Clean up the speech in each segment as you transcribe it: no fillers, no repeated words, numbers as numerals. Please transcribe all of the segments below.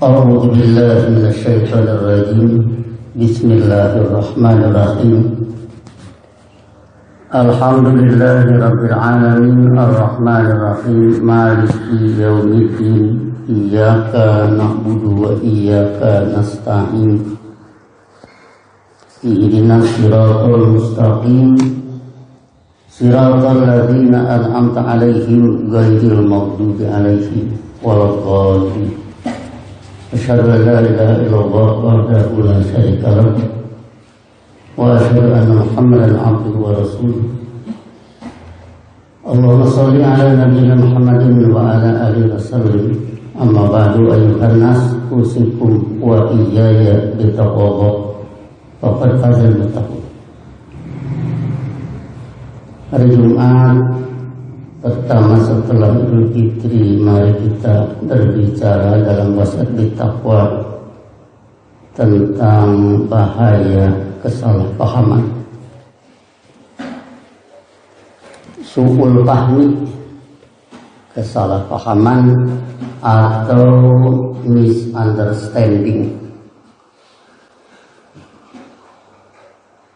أعوذ بالله من الشيطان الرجيم بسم الله الرحمن الرحيم الحمد لله رب العالمين الرحمن الرحيم مالك يوم الدين إياك نعبد وإياك نستعين اهدنا الصراط المستقيم صراط الذين أنعمت عليهم غير المغضوب عليهم ولا الضالين أشهد أن لا إله إلا الله وحده لا شريك له وأشهد أن محمدا عبده ورسوله اللهم صل على نبينا محمد وعلى آله وسلم أما بعد أيها الناس أوصيكم وإياي بتقوى الله فقد فاز المتقون. Hari Jumat pertama setelah Idul Fitri, mari kita berbicara dalam wasiat bertakwa tentang bahaya kesalahpahaman, su'ul fahmi, kesalahpahaman atau misunderstanding.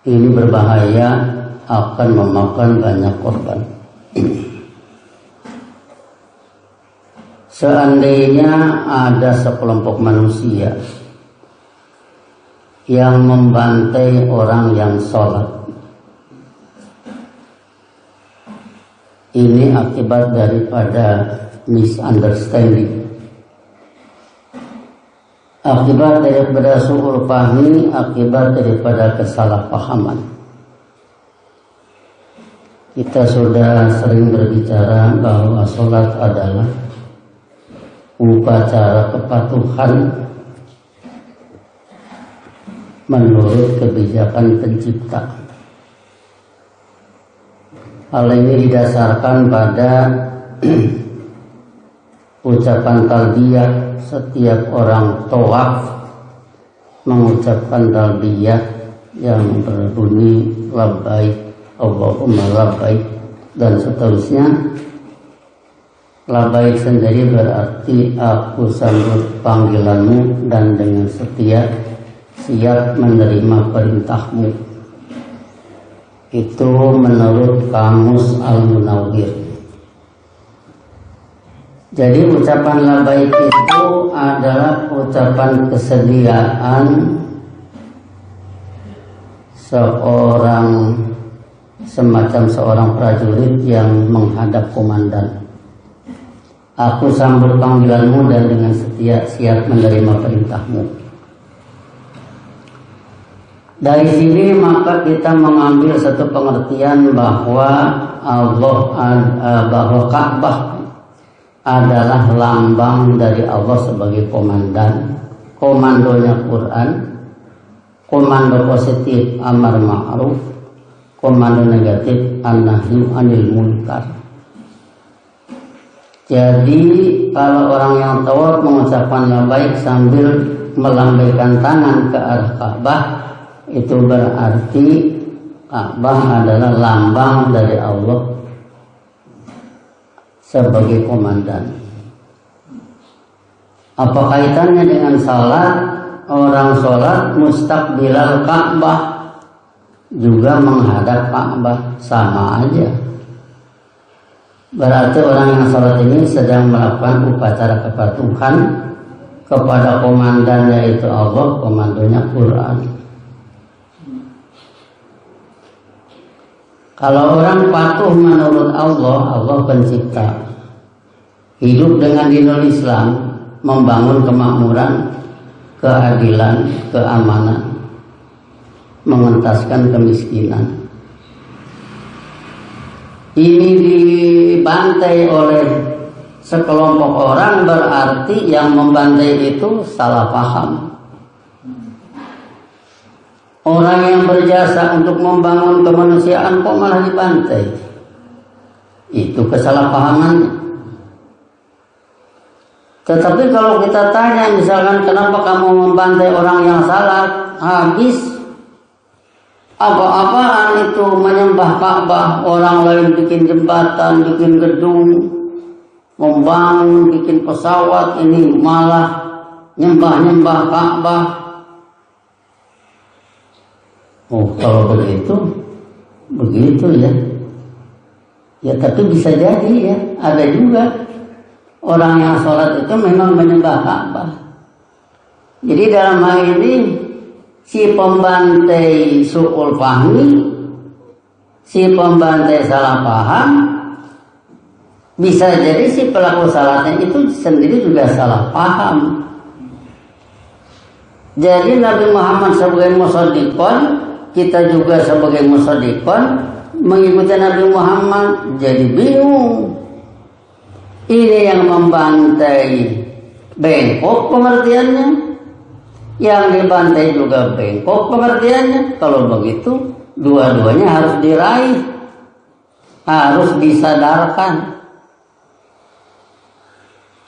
Ini berbahaya, akan memakan banyak korban. Seandainya ada sekelompok manusia yang membantai orang yang sholat, ini akibat daripada misunderstanding, akibat daripada su'ul fahmi, akibat daripada kesalahpahaman. Kita sudah sering berbicara bahwa sholat adalah upacara kepatuhan menurut kebijakan pencipta. Hal ini didasarkan pada ucapan talbiyah. Setiap orang tawaf mengucapkan talbiyah yang berbunyi labbaik Allahumma labbaik dan seterusnya. Labbaik sendiri berarti aku sambut panggilanmu dan dengan setia siap menerima perintahmu. Itu menurut Kamus Al-Munawwir. Jadi ucapan labbaik itu adalah ucapan kesediaan semacam seorang prajurit yang menghadap komandan. Aku sambut panggilanmu dan dengan setia siap menerima perintahmu. Dari sini maka kita mengambil satu pengertian bahwa bahwa Ka'bah adalah lambang dari Allah sebagai komandan. Komandonya Quran, komando positif amar ma'ruf, komando negatif an-nahyu anil munkar. Jadi kalau orang yang tawaf mengucapkan labbaik sambil melambaikan tangan ke arah Ka'bah, itu berarti Ka'bah adalah lambang dari Allah sebagai komandan. Apa kaitannya dengan salat? Orang salat mustaqbilal Ka'bah, juga menghadap Ka'bah, sama aja. Berarti orang yang salat ini sedang melakukan upacara kepatuhan kepada komandan, yaitu Allah, komandonya Quran. Kalau orang patuh menurut Allah, Allah pencipta, hidup dengan dinul Islam, membangun kemakmuran, keadilan, keamanan, mengentaskan kemiskinan. Ini dibantai oleh sekelompok orang, berarti yang membantai itu salah paham. Orang yang berjasa untuk membangun kemanusiaan kok malah dibantai? Itu kesalahpahamannya. Tetapi kalau kita tanya misalkan, kenapa kamu membantai orang yang salat? Habis apa-apaan itu menyembah Ka'bah, orang lain bikin jembatan, bikin gedung, membangun, bikin pesawat, ini malah nyembah-nyembah Ka'bah. Oh, kalau begitu ya. Ya, tapi bisa jadi ya, ada juga orang yang sholat itu memang menyembah Ka'bah. Jadi dalam hal ini si pembantai su'ul fahmi, si pembantai salah paham, bisa jadi si pelaku salatnya itu sendiri juga salah paham. Jadi Nabi Muhammad sebagai musaddiqon, kita juga sebagai musaddiqon mengikuti Nabi Muhammad, jadi bingung. Ini yang membantai bengkok pengertiannya, yang dibantai juga bengkok pengertiannya. Kalau begitu dua-duanya harus diraih, harus disadarkan.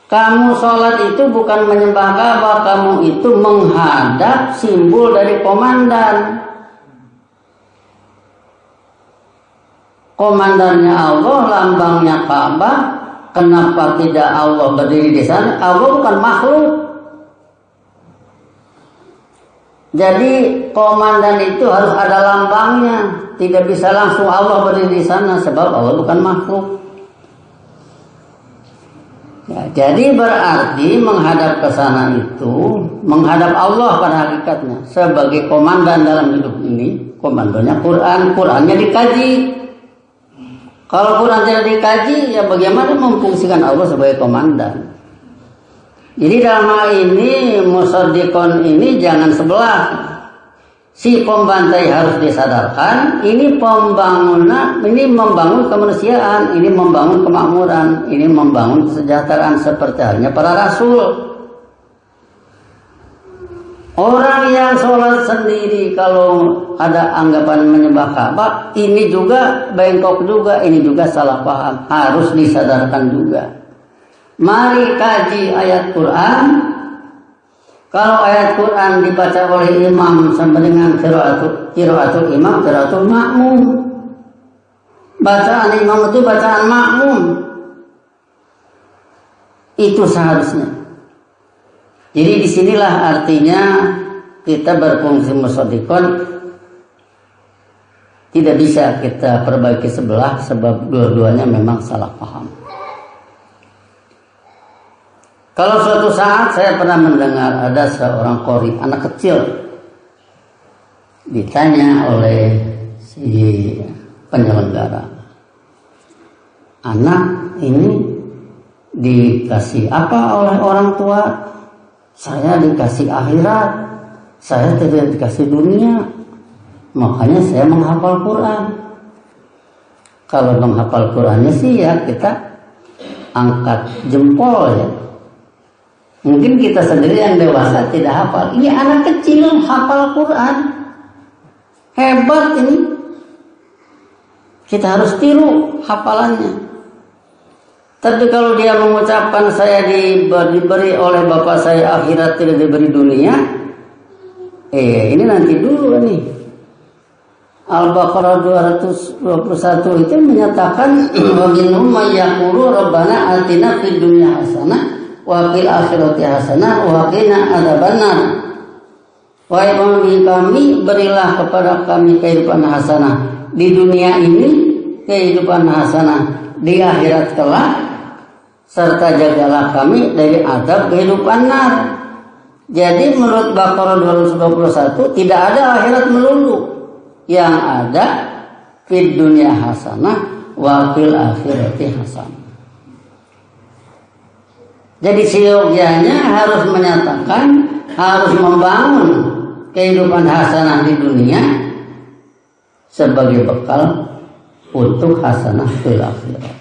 Kamu sholat itu bukan menyembah Ka'bah, kamu itu menghadap simbol dari komandan. Komandannya Allah, lambangnya Ka'bah. Kenapa tidak Allah berdiri di sana? Allah bukan makhluk. Jadi komandan itu harus ada lambangnya. Tidak bisa langsung Allah berdiri di sana sebab Allah bukan makhluk. Ya, jadi berarti menghadap ke sana itu menghadap Allah pada hakikatnya sebagai komandan dalam hidup ini. Komandonya Quran, Qurannya dikaji. Kalau Quran tidak dikaji, ya bagaimana memfungsikan Allah sebagai komandan? Jadi dalam hal ini musaddiqon ini jangan sebelah. Si pembantai harus disadarkan, ini pembangunan, ini membangun kemanusiaan, ini membangun kemakmuran, ini membangun kesejahteraan seperti halnya para rasul. Orang yang sholat sendiri kalau ada anggapan menyembah Ka'bah, ini juga bengkok juga, ini juga salah paham, harus disadarkan juga. Mari kaji ayat Quran. Kalau ayat Quran dibaca oleh imam sama dengan qiraatul imam, qiraatul makmum. Bacaan imam itu bacaan makmum. Itu seharusnya. Jadi disinilah artinya kita berfungsi musaddiqon. Tidak bisa kita perbaiki sebelah sebab dua-duanya memang salah paham. Kalau suatu saat saya pernah mendengar ada seorang qori, anak kecil, ditanya oleh si penyelenggara, anak ini dikasih apa oleh orang tua? Saya dikasih akhirat, saya tidak dikasih dunia, makanya saya menghafal Quran. Kalau menghafal Qurannya sih ya kita angkat jempol ya. Mungkin kita sendiri yang dewasa tidak hafal. Ini anak kecil hafal Quran. Hebat ini. Kita harus tiru hafalannya. Tapi kalau dia mengucapkan saya diberi oleh bapak saya akhirat tidak diberi dunia. Ini nanti dulu nih. Al-Baqarah 221 itu menyatakan wa minhum may yaqulu rabbana atina fid dunya hasanah wa fil akhirati hasanah wa qina adzabannar. Wahai pemimpin kami, berilah kepada kami kehidupan hasanah di dunia ini, kehidupan hasanah di akhirat kelak, serta jagalah kami dari azab kehidupan nar. Jadi menurut Baqarah 221 tidak ada akhirat melulu, yang ada fid dunya hasanah wa fil akhirati hasanah. Jadi seyogyanya harus menyatakan, harus membangun kehidupan hasanah di dunia sebagai bekal untuk hasanah fil akhirat.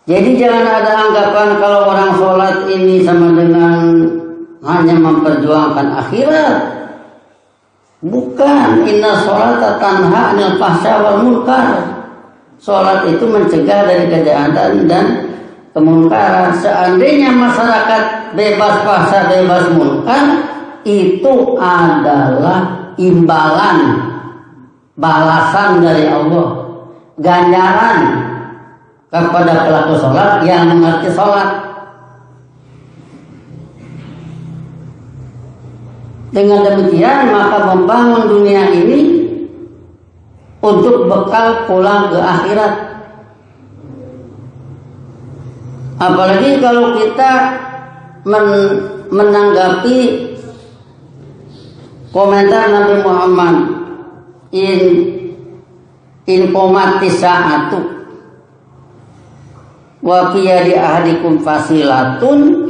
Jadi jangan ada anggapan kalau orang sholat ini sama dengan hanya memperjuangkan akhirat. Bukan, inna sholata tanha 'anil fahsya wal munkar. Sholat itu mencegah dari kejahatan dan kemungkaran. Seandainya masyarakat bebas fahsya, bebas munkar, itu adalah imbalan, balasan dari Allah, ganjaran kepada pelaku sholat yang mengerti sholat. Dengan demikian maka membangun dunia ini untuk bekal pulang ke akhirat. Apalagi kalau kita menanggapi komentar Nabi Muhammad in qomati sa'atu wa qiyadi ahadikum fasilatun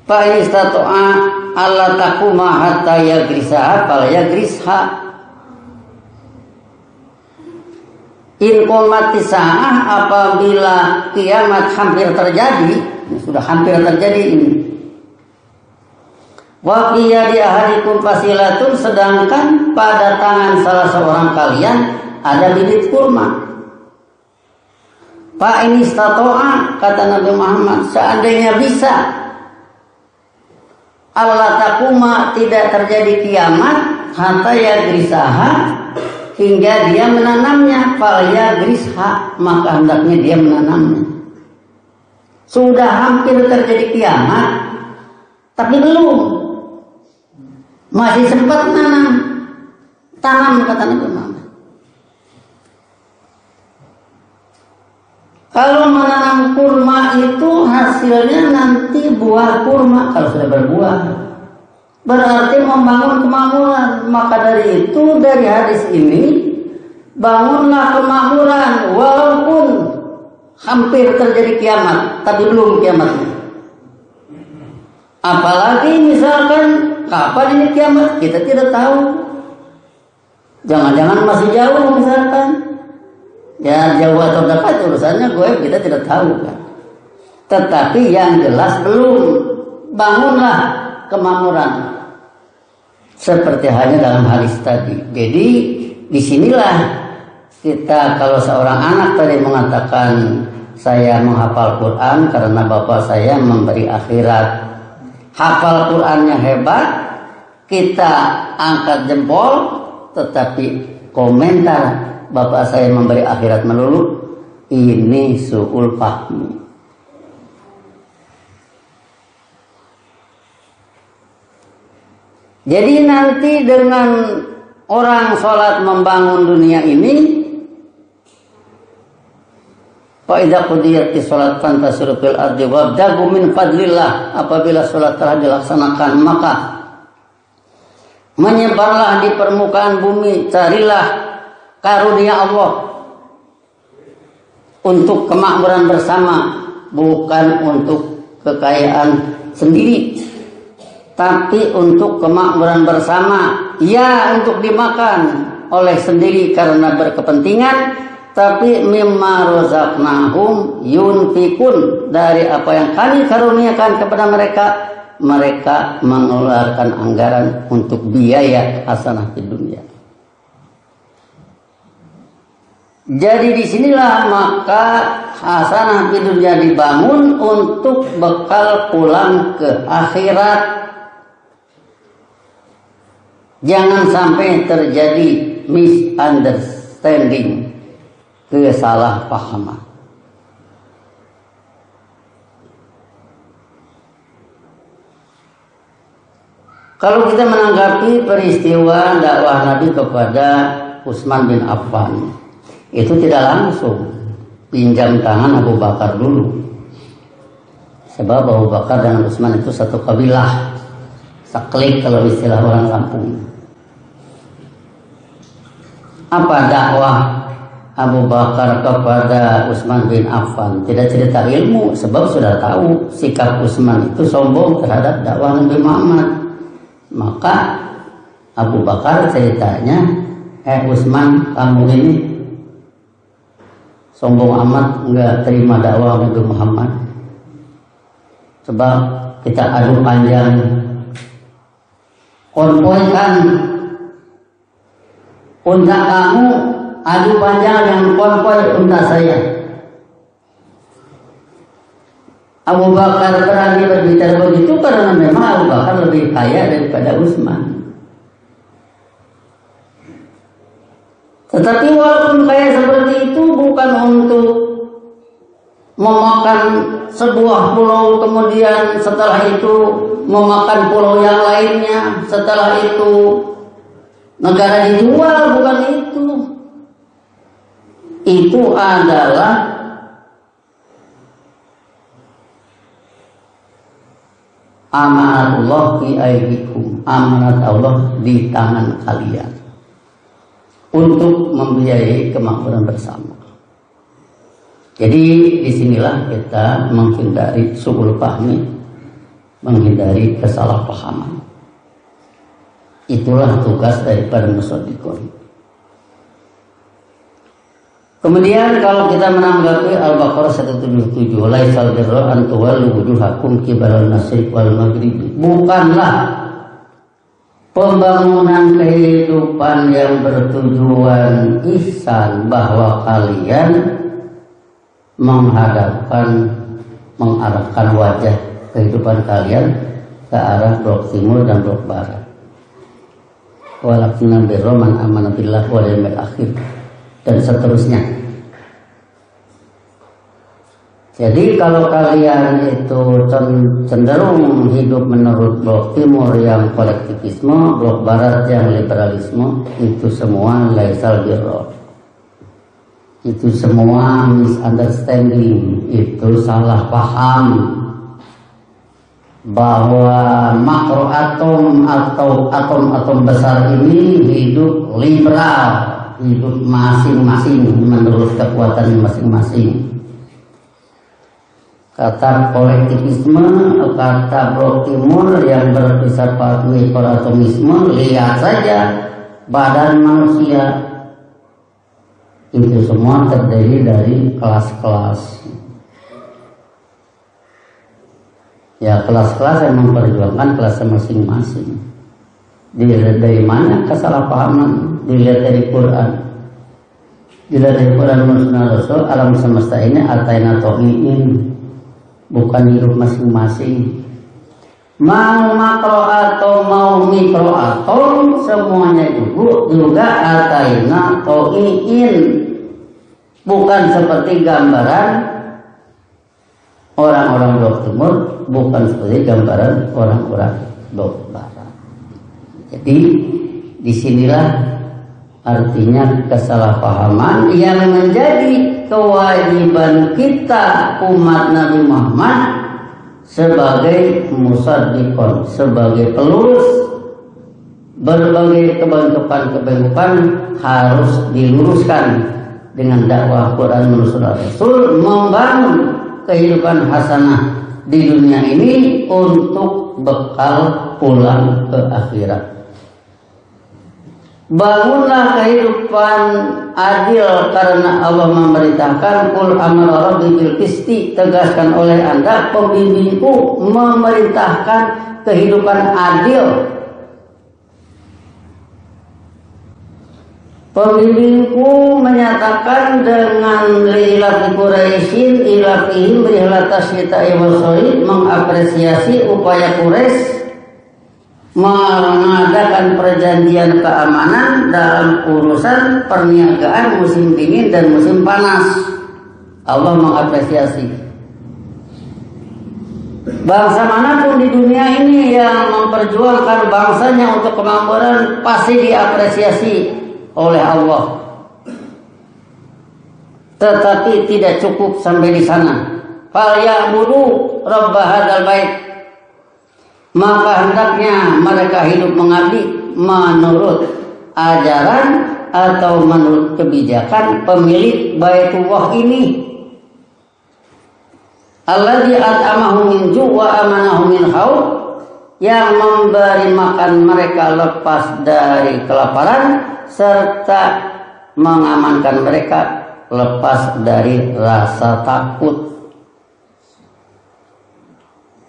fa in istata'a alla taquma hatta yagrisaha fal yagrisha. In qomati sa'ah, apabila kiamat hampir terjadi, sudah hampir terjadi ini. Wa qiyadi ahadikum fasilatun, sedangkan pada tangan salah seorang kalian ada bibit kurma. Fa in istata'a, kata Nabi Muhammad, seandainya bisa Allah takuma, tidak terjadi kiamat, hatta yagrisaha, hingga dia menanamnya, fal yagrisha, maka hendaknya dia menanamnya. Sudah hampir terjadi kiamat, tapi belum, masih sempat tanam, kata Nabi Muhammad. Kalau menanam kurma itu hasilnya nanti buah kurma. Kalau sudah berbuah, berarti membangun kemakmuran. Maka dari itu, dari hadis ini, bangunlah kemakmuran walaupun hampir terjadi kiamat, tapi belum kiamatnya. Apalagi misalkan kapan ini kiamat, kita tidak tahu. Jangan-jangan masih jauh misalkan. Ya jauh atau dekat urusannya gue kita tidak tahu kan. Tetapi yang jelas belum, bangunlah kemakmuran. Seperti halnya dalam hadis tadi. Jadi disinilah kita, kalau seorang anak tadi mengatakan saya menghafal Quran karena bapak saya memberi akhirat, hafal Qurannya hebat, kita angkat jempol, tetapi komentar bapak saya memberi akhirat melulu, ini su'ul fahmi. Jadi nanti dengan orang sholat membangun dunia ini, fa idza qudiyatis sholat fantasiru fil ardi wabdagu min fadlillah, apabila sholat telah dilaksanakan maka menyebarlah di permukaan bumi, carilah karunia Allah untuk kemakmuran bersama, bukan untuk kekayaan sendiri, tapi untuk kemakmuran bersama. Ya, untuk dimakan oleh sendiri karena berkepentingan, tapi mimma razaqnahum yunfikun, dari apa yang kami karuniakan kepada mereka, mereka mengeluarkan anggaran untuk biaya hasanah di dunia. Jadi disinilah maka hasanah di dunia dibangun untuk bekal pulang ke akhirat. Jangan sampai terjadi misunderstanding, kesalahpahaman. Kalau kita menanggapi peristiwa dakwah Nabi kepada Utsman bin Affan, itu tidak langsung pinjam tangan Abu Bakar dulu. Sebab Abu Bakar dan Utsman itu satu kabilah, saklik kalau istilah orang kampung. Apa dakwah Abu Bakar kepada Utsman bin Affan? Tidak cerita ilmu, sebab sudah tahu sikap Utsman itu sombong terhadap dakwah Nabi Muhammad. Maka Abu Bakar ceritanya, Utsman, kamu ini sombong amat, nggak terima dakwah Nabi Muhammad. Sebab kita adu panjang, konvoikan unta kamu, adu panjang yang konvoi unta saya. Abu Bakar berani berbicara begitu karena memang Abu Bakar lebih kaya daripada Utsman. Tetapi walaupun kaya seperti itu, bukan untuk memakan sebuah pulau, kemudian setelah itu memakan pulau yang lainnya, setelah itu negara dijual, bukan itu. Itu adalah amanat Allah fi aidikum, amanat Allah di tangan kalian untuk membiayai kemakmuran bersama. Jadi disinilah kita menghindari su'ul fahmi, menghindari kesalahpahaman. Itulah tugas daripada musaddiqun. Kemudian kalau kita menanggapi Al-Baqarah 177, laisal birra an tuwallu wujuhakum qibalal masyriq wal maghrib. Bukanlah pembangunan kehidupan yang bertujuan ihsan bahwa kalian mengarahkan wajah kehidupan kalian ke arah blok timur dan blok barat. Walakinal birra man amana billahi wal yawmil akhir, dan seterusnya. Jadi kalau kalian itu cenderung hidup menurut blok timur yang kolektivisme, blok barat yang liberalisme, itu semua laisal birra. Itu semua misunderstanding, itu salah paham bahwa makroatom atau atom-atom besar ini hidup liberal, hidup masing-masing menurut kekuatan masing-masing. Kata kolektivisme, kata blok timur yang bersifat mikroatomisme, lihat saja badan manusia itu semua terdiri dari kelas-kelas. Ya, kelas-kelas yang memperjuangkan kelas masing-masing. Dilihat dari mana kesalahpahaman? Dilihat dari Quran. Dilihat dari Quran Sunnah Rasul, alam semesta ini ataina to'iin, bukan hidup masing-masing. Mau makro atau mau mikro atom, semuanya juga ataina to'iin. Bukan seperti gambaran orang-orang blok timur, bukan seperti gambaran orang-orang blok barat. Jadi disinilah artinya kesalahpahaman yang menjadi kewajiban kita umat Nabi Muhammad sebagai musaddiqon, sebagai pelurus. Berbagai kebentukan-kebentukan harus diluruskan dengan dakwah Quran menurut Rasul, membangun kehidupan hasanah di dunia ini untuk bekal pulang ke akhirat. Bangunlah kehidupan adil karena Allah memerintahkan qul amara rabbi bil qisti, tegaskan oleh Anda pembimbingku memerintahkan kehidupan adil. Pembimbingku menyatakan dengan lilafi Quraisyin ilafihim rihlatas syita'i wasoid, mengapresiasi upaya Quraisy mengadakan perjanjian keamanan dalam urusan perniagaan musim dingin dan musim panas. Allah mengapresiasi. Bangsa manapun di dunia ini yang memperjuangkan bangsanya untuk kemakmuran pasti diapresiasi oleh Allah. Tetapi tidak cukup sampai di sana. Fal ya'budu rabb hadzal bait, maka hendaknya mereka hidup mengabdi menurut ajaran atau menurut kebijakan pemilik Baitullah ini. Alladzi at'amahu min ju' wa amanahu min khauf, yang memberi makan mereka lepas dari kelaparan serta mengamankan mereka lepas dari rasa takut.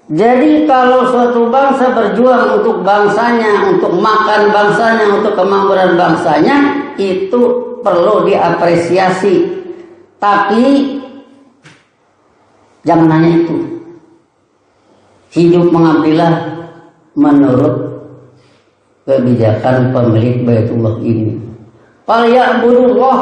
Jadi kalau suatu bangsa berjuang untuk bangsanya, untuk makan bangsanya, untuk kemakmuran bangsanya, itu perlu diapresiasi. Tapi jangan hanya itu. Hidup mengabdilah menurut kebijakan pemilik Baitullah ini. Fal ya'budullah,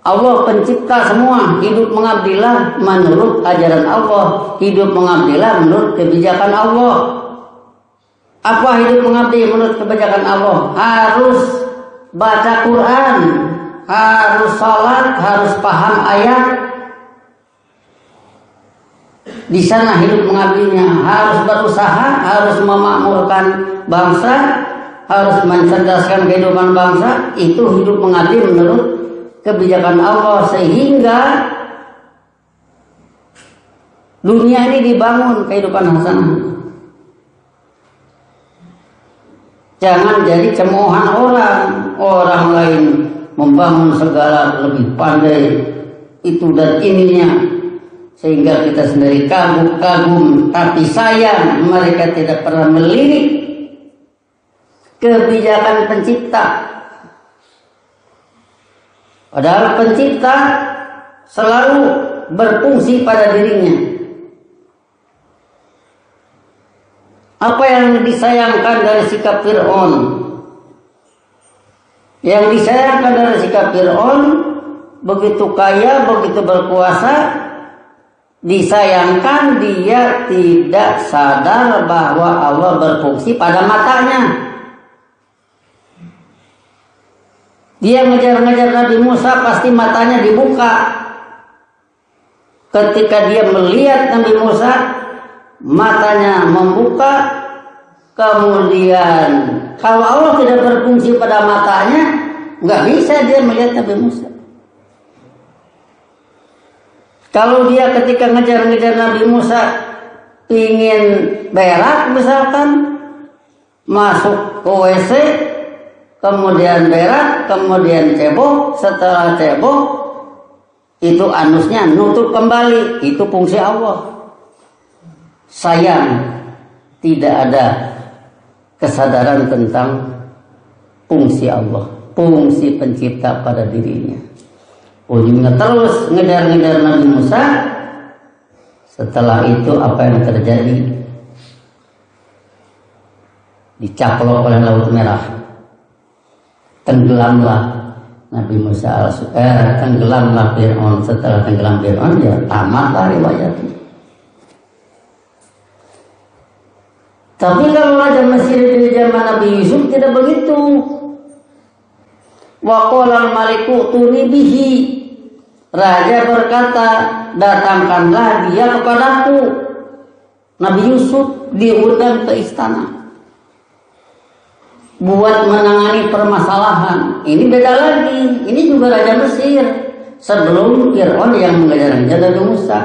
Allah pencipta semua, hidup mengabdilah menurut ajaran Allah, hidup mengabdilah menurut kebijakan Allah. Apa hidup mengabdi menurut kebijakan Allah? Harus baca Quran, harus sholat, harus paham ayat. Di sana hidup mengabdinya, harus berusaha, harus memakmurkan bangsa, harus mencerdaskan kehidupan bangsa. Itu hidup mengabdi menurut kebijakan Allah, sehingga dunia ini dibangun kehidupan hasanah. Jangan jadi cemoohan orang lain membangun segala lebih pandai itu dan ininya, sehingga kita sendiri kagum-kagum, tapi sayang mereka tidak pernah melirik kebijakan pencipta. Padahal pencipta selalu berfungsi pada dirinya. Apa yang disayangkan dari sikap Fir'aun? Yang disayangkan dari sikap Fir'aun, begitu kaya, begitu berkuasa, disayangkan dia tidak sadar bahwa Allah berfungsi pada matanya. Dia ngejar-ngejar Nabi Musa, pasti matanya dibuka. Ketika dia melihat Nabi Musa, matanya membuka. Kemudian kalau Allah tidak berfungsi pada matanya, nggak bisa dia melihat Nabi Musa. Kalau dia ketika ngejar-ngejar Nabi Musa ingin berak misalkan, masuk ke WC, kemudian berak, kemudian cebok, setelah cebok itu anusnya nutup kembali, itu fungsi Allah. Sayang tidak ada kesadaran tentang fungsi Allah, fungsi pencipta pada dirinya. Ujungnya terus ngejar-ngejar Nabi Musa. Setelah itu apa yang terjadi? Dicaplok oleh Laut Merah. Tenggelamlah Nabi Musa tenggelamlah Fir'aun. Setelah tenggelam Fir'aun, ya tamatlah riwayatnya. Tapi kalau Raja Mesir di zaman Nabi Yusuf tidak begitu. Wa qala al-maliku tuni bihi. Raja berkata, datangkanlah dia kepadaku. Nabi Yusuf diundang ke istana buat menangani permasalahan. Ini beda lagi. Ini juga Raja Mesir sebelum Fir'aun yang mengejar-ngejar Nabi Musa.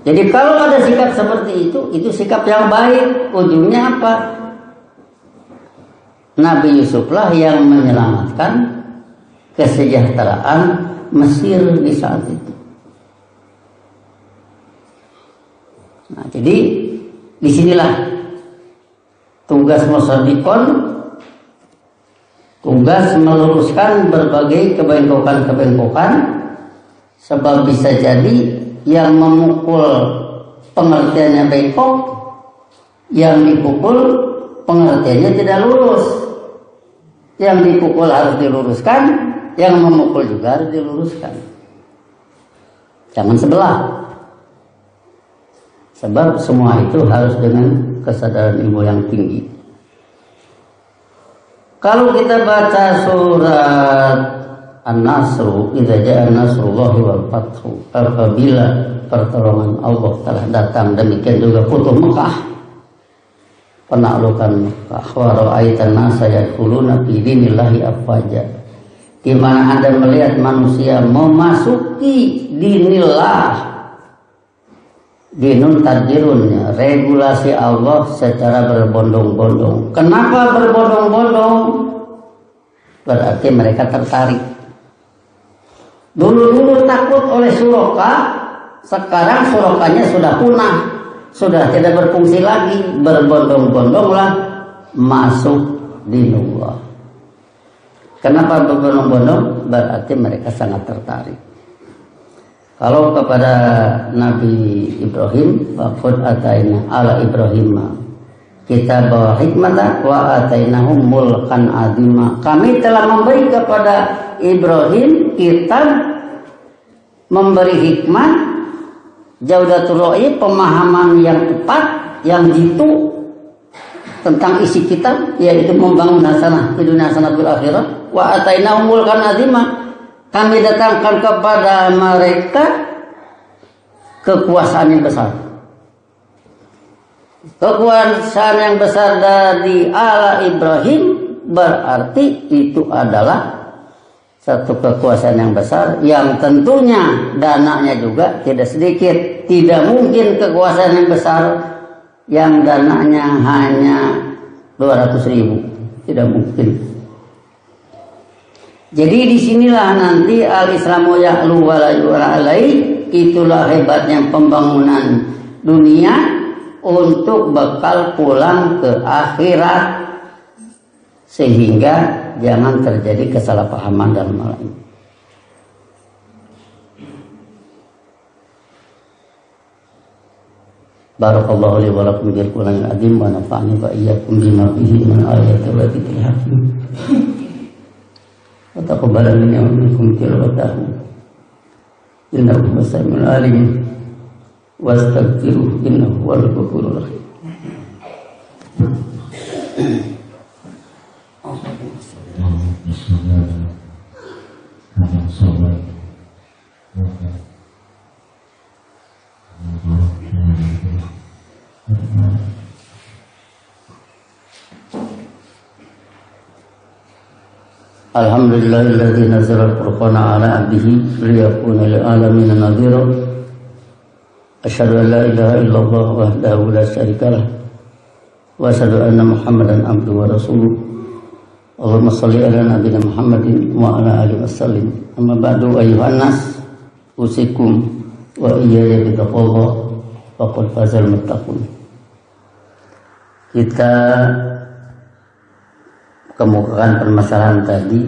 Jadi kalau ada sikap seperti itu sikap yang baik. Ujungnya apa? Nabi Yusuflah yang menyelamatkan kesejahteraan Mesir di saat itu. Nah, jadi disinilah tugas Musaddiqon, tugas meluruskan berbagai kebengkokan-kebengkokan, sebab bisa jadi yang memukul pengertiannya bengkok, yang dipukul pengertiannya tidak lurus. Yang dipukul harus diluruskan, yang memukul juga harus diluruskan. Jangan sebelah. Sebab semua itu harus dengan kesadaran ilmu yang tinggi. Kalau kita baca surat An-Nasr, idza jaa nasrullahi wal fathu, apabila pertolongan Allah telah datang, demikian juga futuh Mekah, penaklukan Mekah, wa ra'aitan nasa yadkhuluna fi dinillahi afwaja, di mana Anda melihat manusia memasuki dinillah, dinun tadbirunnya, regulasi Allah secara berbondong-bondong. Kenapa berbondong-bondong? Berarti mereka tertarik. Dulu-dulu takut oleh Suroka, sekarang Surokanya sudah punah, sudah tidak berfungsi lagi. Berbondong-bondonglah masuk dinullah. Kenapa berbondong-bondong? Berarti mereka sangat tertarik. Kalau kepada Nabi Ibrahim, waqad ataina ala Ibrahim kita bawa hikmah wa atainahum mulkan azima. Kami telah memberi kepada Ibrahim kitab, memberi hikmah, jaudatul ra'yi, pemahaman yang tepat, yang jitu tentang isi kitab, yaitu membangun hasanah di dunia, hasanah bil akhirah. Wa atainahum mulkan azima. Kami datangkan kepada mereka kekuasaan yang besar. Kekuasaan yang besar dari ala Ibrahim berarti itu adalah satu kekuasaan yang besar yang tentunya dananya juga tidak sedikit. Tidak mungkin kekuasaan yang besar yang dananya hanya 200.000, tidak mungkin. Jadi disinilah nanti al-Islamu ya'lu wa la yu'la alaih. Itulah hebatnya pembangunan dunia untuk bekal pulang ke akhirat, sehingga jangan terjadi kesalahpahaman dalam hal ini. Barakallahu li wa lakum bil Qur'anil azim wa nafa'ani wa iyyakum bima fihi min ayatin wa dzikril hakim. Wa taqabbal minni wa minkum tilawatahu. Innahu samiul alim. Wastaghfiruh innahu huwal ghafurur rahim. Alhamdulillahilladzi nazzala al-Furqana ala 'abdihi liyakuna lil alamin nadhira. Asyhadu an la ilaha illallah wahdahu la syarikalah wa asyhadu anna Muhammadan abduhu wa rasuluh. Allahumma shalli ala nabiyyina Muhammadin wa ala alihi wasallim. Amma ba'du ayyuhan nas, usikum wa iyaya bittaqwallah faqad fazal muttaqun. Kita kemukakan permasalahan tadi,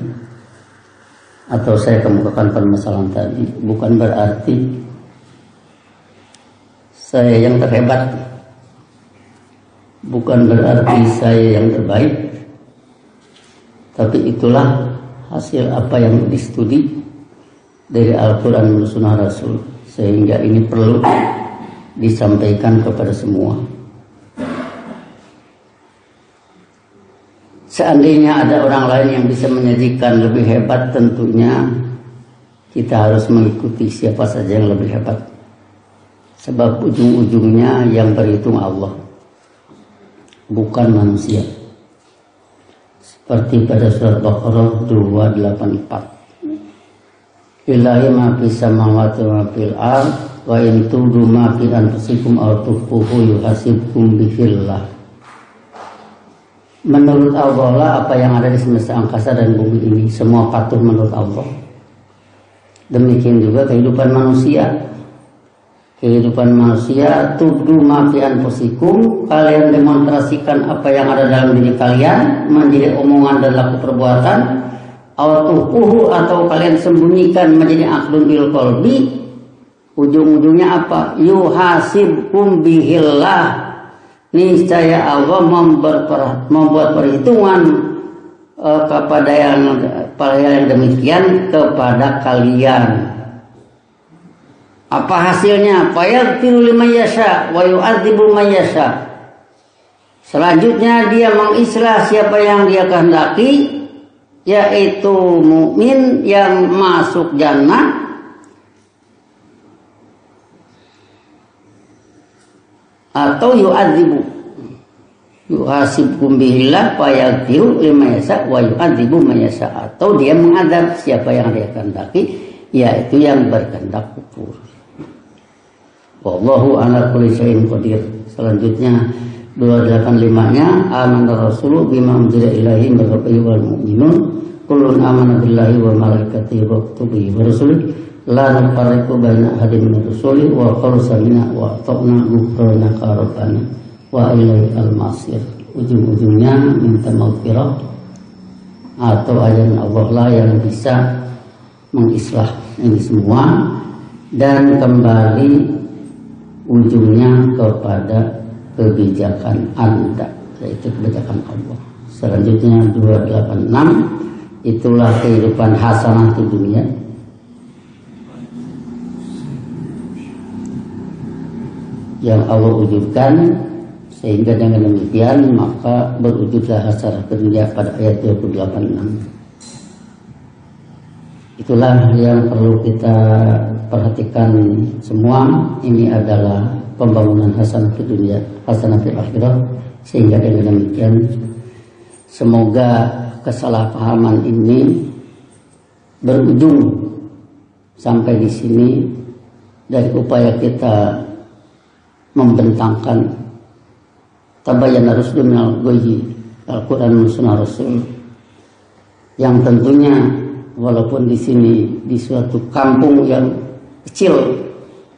atau saya kemukakan permasalahan tadi, bukan berarti saya yang terhebat, bukan berarti saya yang terbaik, tapi itulah hasil apa yang distudi dari Al-Quran dan Sunnah Rasul, sehingga ini perlu disampaikan kepada semua. Seandainya ada orang lain yang bisa menyajikan lebih hebat, tentunya kita harus mengikuti siapa saja yang lebih hebat. Sebab ujung-ujungnya yang berhitung Allah, bukan manusia. Seperti pada surat Baqarah 284. Ilahi ma fis samawati wa fil ardh wa in tudu ma fi anfusikum aw tukhfuhu yuhasibkum bihillah. Menurut Allah lah apa yang ada di semesta angkasa dan bumi ini, semua patuh menurut Allah. Demikian juga kehidupan manusia. Kehidupan manusia, tubdu ma fi anfusikum, kalian demonstrasikan apa yang ada dalam diri kalian menjadi omongan dan laku perbuatan, atau kalian sembunyikan menjadi aqdun bil qalbi. Ujung-ujungnya apa? Yuhasibkum bihillah. Niscaya Allah membuat perhitungan kepada yang demikian kepada kalian. Apa hasilnya? Fayaghfiru liman yasha wa yu'adzibu man yasha. Selanjutnya dia mengislah siapa yang dia kehendaki, yaitu mukmin yang masuk jannah, atau yu'adzibu, yuhasibkum bihillah fayaghfiru liman yasha wa yu'adzibu man yasha, atau dia mengadab siapa yang dia kehendaki, yaitu yang berkehendak kufur. Wallahu ala kulli syai'in qadir. Selanjutnya 285-nya amana rasulu bima unzila ilaihi min rabbihi wal mu'minun kullun amana billahi wa malaikatihi wa kutubihi wa rusulihi la nufarriqu baina ahadin min rusuli wa qalu sami'na wa ata'na ghufranaka rabbana wa ilaikal masir. Ujung-ujungnya minta maghfirah atau ajaran Allah lah yang bisa mengislah ini semua, dan kembali ujungnya kepada kebijakan Anda. yaitu kebijakan Allah. Selanjutnya 286, itulah kehidupan hasanah di dunia. Yang Allah wujudkan, sehingga dengan demikian maka berwujudlah hasanah dunia pada ayat 286. Itulah yang perlu kita perhatikan semua. Ini adalah pembangunan hasanah di dunia, hasanah di akhirat, sehingga dengan demikian semoga kesalahpahaman ini berujung sampai di sini dari upaya kita membentangkan tabayyana rusdu minal ghayyi, Al-Quran dan Sunnah Rasul, yang tentunya walaupun di sini di suatu kampung yang kecil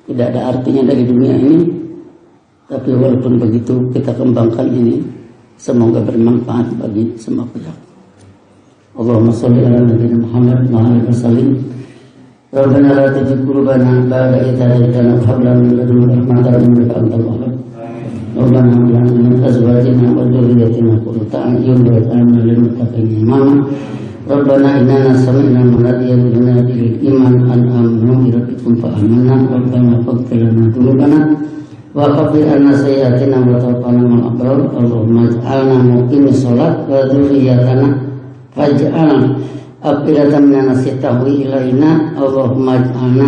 tidak ada artinya dari dunia ini, tapi walaupun begitu kita kembangkan ini, semoga bermanfaat bagi semua pihak. Allahumma sholli ala nabiyyina Muhammad wa ala alihi wasallam. Rabbana la tuzigh qulubana ba'da idh hadaytana wa hab lana min ladunka rahmatan innaka antal wahhab. Rabbana hab lana min azwajina wa dhurriyyatina qurrata a'yun waj'alna lil muttaqina imama. Rabbana innana sami'na munadiyan yunadi lil iman an aminu bi rabbikum fa amanna. Rabbana faghfir lana dhunubana wa kaffir anna sayyi'atina wa tawaffana ma'al abrar. Allahumma ij'alna muqimis shalat wa dhurriyyatana faj'al afidatan minan nasi tahwi ilaina. Allahumma ij'alna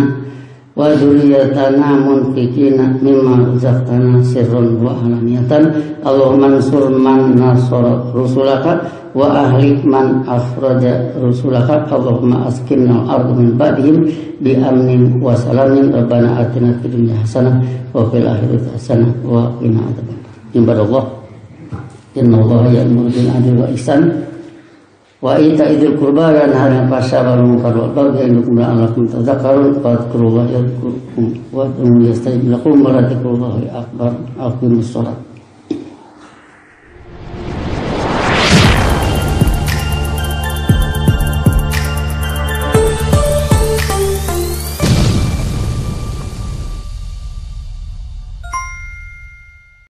wa dhurriyyatana munfiqina mimma razaqtana sirran wa alaniyatan. Allahumma ansur man nasara rusulaka wa ahlik man akhraja rusulaka. Allahumma askinna al-ardu min ba'dihim bi amnin wa salamin. Rabbana atina fid dunya hasanah wa fil akhirati hasanah wa qina adzabannar. Ibadallah, innallaha ya'muru bil adli wa ihsan wa ita'idzil qurba wa yanha 'anil fahsya'i wal munkari wal baghi ya'idukum la'allakum tadhakkarun. Fadhkurullaha yadhkurkum wa ad'uuhu yastajib lakum wa la tadhkurullaha akbar. Aqimus shalah.